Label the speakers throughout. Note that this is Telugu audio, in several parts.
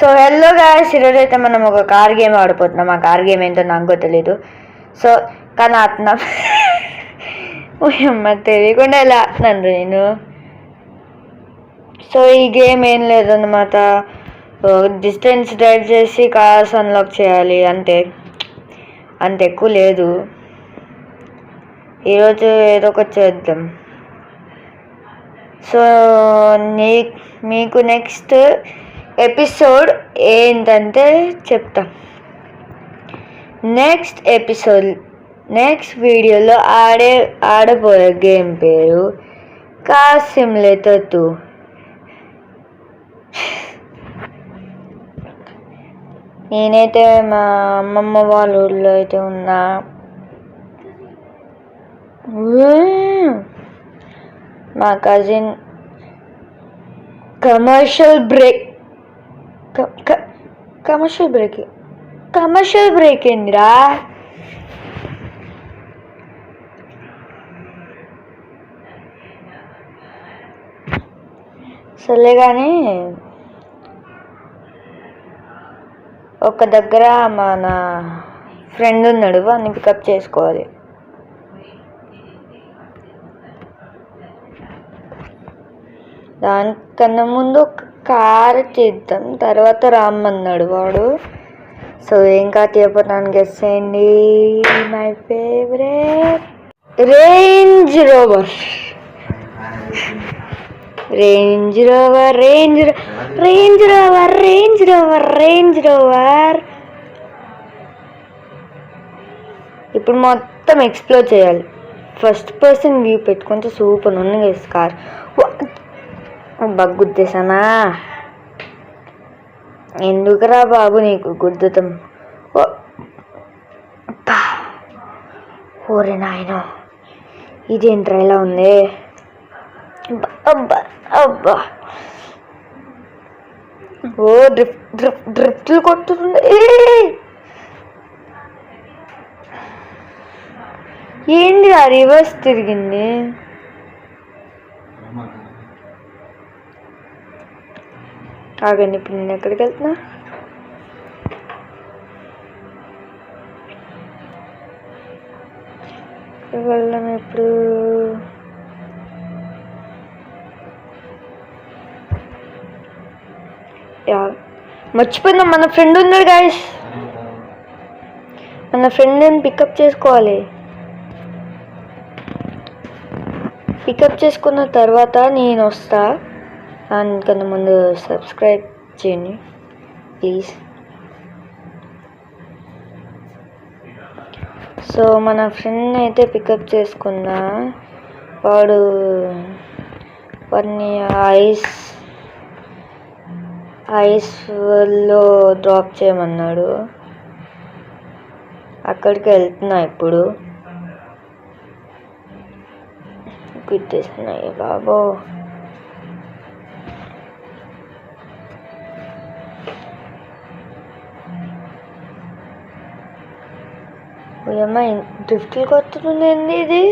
Speaker 1: సో హెల్లో గాయస్, ఈరోజు అయితే మనం ఒక కార్ గేమ్ ఆడిపోతున్నాం. ఆ కార్ గేమ్ ఏంటో నాకు తెలీదు. సో కానీ ఆడుతున్నాం. అమ్మ తెలియకుండా ఎలా ఆడుతున్నాను నేను. సో ఈ గేమ్ ఏం లేదన్నమాట. డిస్టెన్స్ డ్రైవ్ చేసి కార్స్ అన్లాక్ చేయాలి అంతే, అంత ఎక్కువ లేదు. ఈరోజు ఏదో ఒకటి చేద్దాం. సో మీకు నెక్స్ట్ ఎపిసోడ్ ఏంటంటే చెప్తా. నెక్స్ట్ వీడియోలో ఆడబోయే గేమ్ పేరు కార్ సిమ్యులేటర్ 2. నేనైతే మా అమ్మమ్మ వాళ్ళ ఊళ్ళో అయితే ఉన్నా. మా కజిన్ కమర్షియల్ బ్రేక్ ఏందిరా? సర్లే కానీ ఒక దగ్గర మన ఫ్రెండ్ ఉన్నాడు, వాడిని పికప్ చేసుకోవాలి. దానికన్నా ముందు ఒక కార్ చేద్దాం, తర్వాత రామ్మన్నాడు వాడు. సో ఏం కార్ చేయబోతున్నాను గెస్ చేయండి. My favourite range rover. ఇప్పుడు మొత్తం ఎక్స్ప్లోర్ చేయాలి. ఫస్ట్ పర్సన్ వ్యూ పెట్టుకుంటే సూపర్ ఉంది గైస్ కార్. గుద్దేశానా? ఎందుకురా బాబు నీకు గుద్దుతాం. ఓరే నాయన, ఇదేంట్రా ఇలా ఉంది? అబ్బా ఓ డ్రిఫ్ట్లు కొట్టుతుంది. ఏంటి ఆ రివర్స్ తిరిగింది? ఆగండి, ఇప్పుడు నేను ఎక్కడికి వెళ్తున్నా? వెళ్దాం ఇప్పుడు. మర్చిపోయిందాం, మన ఫ్రెండ్ ఉన్నాడు గాయస్. మన ఫ్రెండ్ని పికప్ చేసుకోవాలి. పికప్ చేసుకున్న తర్వాత నేను వస్తా. దానికన్నా ముందు సబ్స్క్రైబ్ చేయండి ప్లీజ్. సో మన ఫ్రెండ్ని అయితే పికప్ చేసుకున్నా. వాడిని ఐస్లో డ్రాప్ చేయమన్నాడు. అక్కడికి వెళ్తున్నా ఇప్పుడు. గుర్తేస్తున్నాయి బాబో. అమ్మాయి డ్రిఫ్ట్లు కొట్టుతుంది ఏంది ఇది?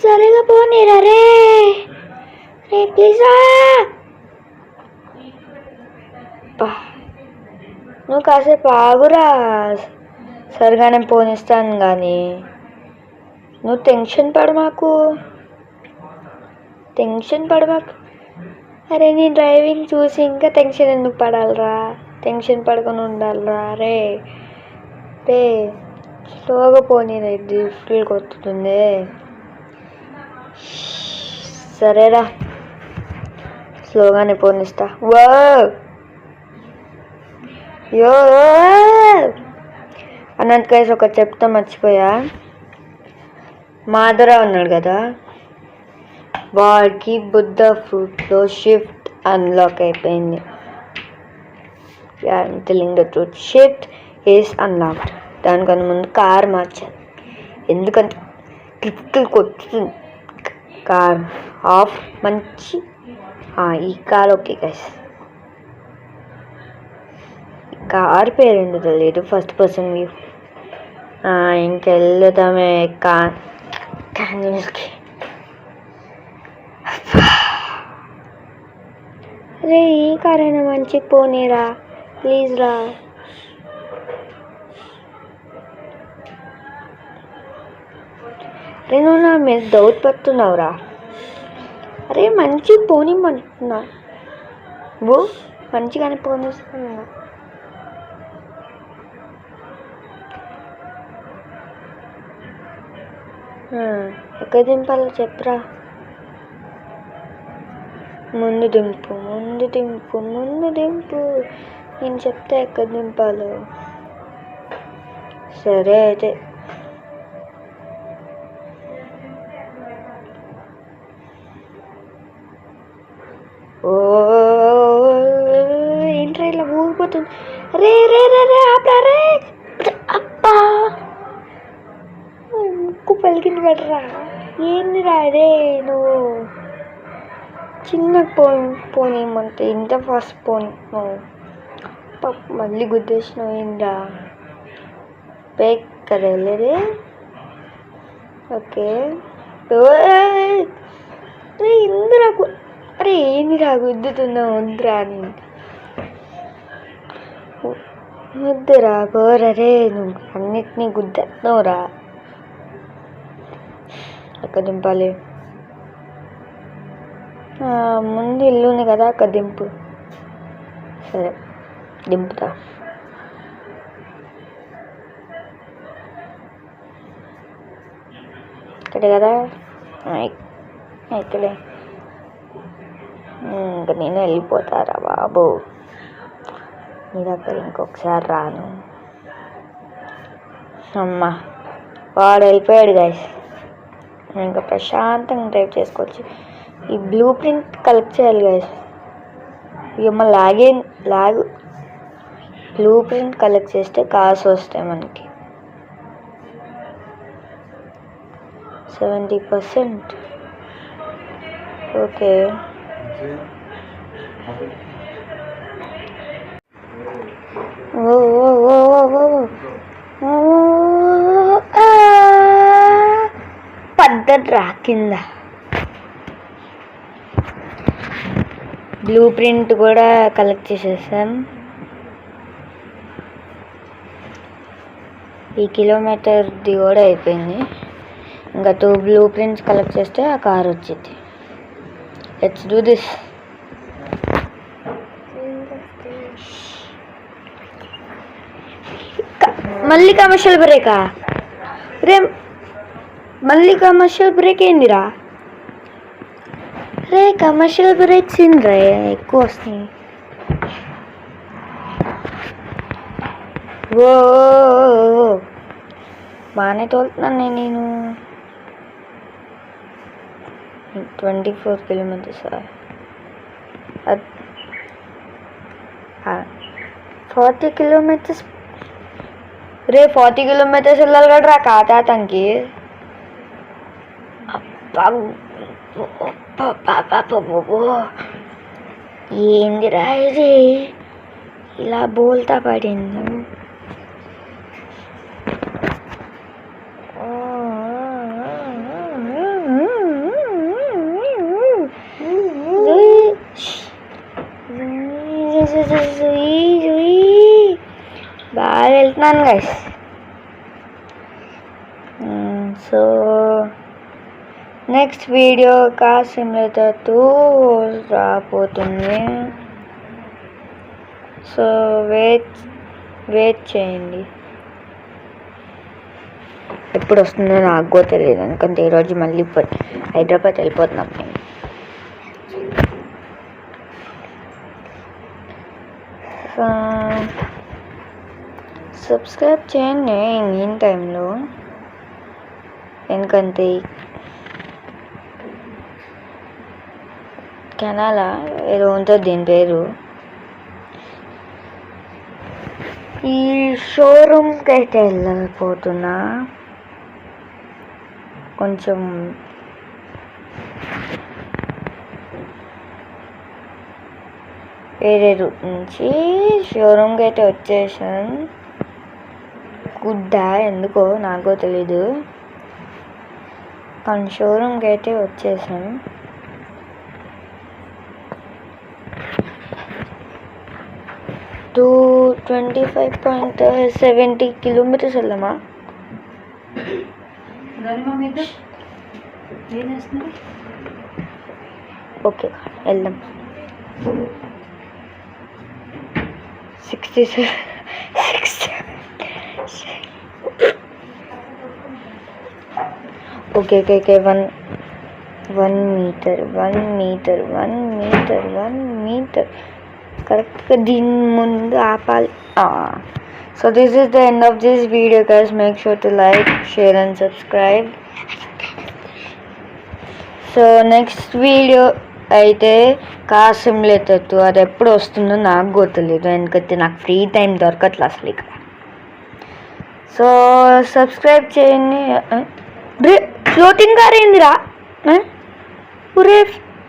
Speaker 1: సరిగా పోనీరా రే ప్లీజా. నువ్వు కాసేపు ఆగురా, సరిగానే పోనిస్తాను కానీ నువ్వు టెన్షన్ పడమాకు. అరే నీ డ్రైవింగ్ చూసి ఇంకా టెన్షన్ ఎందుకు పడాలరా? టెన్షన్ పడుకొని ఉండాలరా రే స్లోగా పోనీ. డ్రిఫ్ట్లు కొట్టుతుంది. సరేరా, స్లోగానే పోనిస్తా. అన్నట్టు గైస్ ఒకటి చెప్తా మర్చిపోయా. మాధురా ఉన్నాడు కదా, వాడికి బుద్ధ ఫ్రూట్లో షిఫ్ట్ అన్లాక్ అయిపోయింది. Telling the truth, shift is unlocked. దానికన్నా ముందు కార్ మార్చాలి, ఎందుకంటే డ్రిఫ్ట్లు కొట్టుతుంది కార్. ఆఫ్ మంచి ఈ కార్ ఓకే గైస్. కార్ పేరు ఎందుకు తెలియదు, ఫస్ట్ పర్సన్ వ్యూ. ఇంకెళ్దామే క్యాన్యూస్కి. రే ఈ కార్ అయినా మంచిగా పోనీరా ప్లీజ్ రా. రే నువ్వు నా మీద డౌట్ పడుతున్నావురా. అరే మంచి పోనిమ్మంటున్నా, ఓ మంచిగానే పోనిస్తున్నా. ఎక్కడ దింపాలో చెప్పురా. ముందు దింపు ముందు దింపు ముందు దింపు, నేను చెప్తే ఎక్కడ దింపాలో. సరే అయితే ఓ ఏంట్రా ఇలా ఊగిపోతుంది. రే రే రే రే ఆపరా రే. అబ్బా ముక్కు పలికింది కదరా. ఏంది రా రే నువ్వు చిన్న పోనీమంటే ఇంత ఫాస్ట్ పోనీ మళ్ళీ గుద్దేసినావు ఏంద్రా. బేక్ కదా వెళ్ళేది. ఓకే రే ఇందురా. అరే ఏందిరా గుద్దుతున్నావు, వద్దురా నేను వద్దురా పోరరే. నువ్వు అన్నిటినీ గుద్దేస్తున్నావురా. ఎక్కడ దింపాలి? ముందు ఇల్లు ఉంది కదా అక్కడ దింపు. సరే దింపుతా. ఇక్కడే కదా, ఇక్కడే. ఇంకా నేను వెళ్ళిపోతారా బాబు, నీ దగ్గర ఇంకొకసారి రాను. అమ్మా వాడు వెళ్ళిపోయాడు గైస్, ఇంకా ప్రశాంతంగా డ్రైవ్ చేసుకోవచ్చు. ఈ బ్లూ ప్రింట్ కలెక్ట్ చేయాలి గైస్. ఇక లాగు బ్లూ ప్రింట్ కలెక్ట్ చేస్తే కార్స్ వస్తాయి మనకి 70%. ఓకే పద్ధతి రా కింద. బ్లూ ప్రింట్ కూడా కలెక్ట్ చేసేసాం. ఈ కిలోమీటర్ది కూడా అయిపోయింది. ఇంకా 2 బ్లూ ప్రింట్స్ కలెక్ట్ చేస్తే ఆ కార్ వచ్చింది. Let's do this. మళ్ళీ కమర్షియల్ బ్రేకా రే? మళ్ళీ కమర్షియల్ బ్రేక్ ఏందిరా రే? కమర్షియల్ బ్రేక్స్ ఏంద్రా ఎక్కువ వస్తున్నాయి. ఓ బాగానే తోలుతున్నాను నేను. 24 కిలోమీటర్స్, 40 కిలోమీటర్స్ రే. 40 కిలోమీటర్స్ వెళ్ళాలి కదా కాతాతంకి. ఏందిరా ఇది ఇలా బోల్తా పడింది. బాగా వెళ్తున్నాను guys. So next video car simulator 2 రాబోతుంది. సో వెయిట్ చేయండి. ఎప్పుడు వస్తుందో నాకు తెలియదు, ఎందుకంటే ఈరోజు మళ్ళీ హైదరాబాద్ వెళ్ళిపోతున్నాం మేము. సబ్స్క్రైబ్ చేయండి ఈ టైంలో, ఎందుకంటే కెనాలా ఏదో ఉంటుంది దీని పేరు. ఈ షోరూమ్కి అయితే వెళ్ళకపోతున్నా, కొంచెం వేరే రూట్ నుంచి షోరూమ్కి అయితే వచ్చేసాను. గుడ్డా ఎందుకో నాకో తెలీదు, కానీ షోరూమ్కి అయితే వచ్చేసాను. టూ 25.70 కిలోమీటర్స్ వెళ్ళామా? ఓకే వెళ్దాం. 67 ఓకే ఓకే ఓకే 1 మీటర్ కరెక్ట్గా దీని ముందు ఆపాలి. So this is the end of this video guys. Make sure to like, share and subscribe. So next video అయితే కార్ సిమ్యులేటర్, అది ఎప్పుడు వస్తుందో నాకు గుర్తులేదు, ఎందుకంటే నాకు ఫ్రీ టైం దొరకట్లేదు అసలు ఇక్కడ. సో సబ్స్క్రైబ్ చేయండి. ఫ్లోటింగ్ కార్ ఏందిరా? ఒరే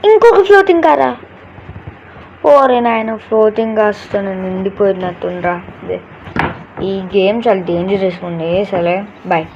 Speaker 1: ఇంకొక ఫ్లోటింగ్ కారా? ఓరే నాయన, ఫ్లోటింగ్ కార్స్తో నేను నిండిపోయినట్టుండ్రా. ఈ గేమ్ చాలా డేంజరస్ ఉండే. సరే బాయ్.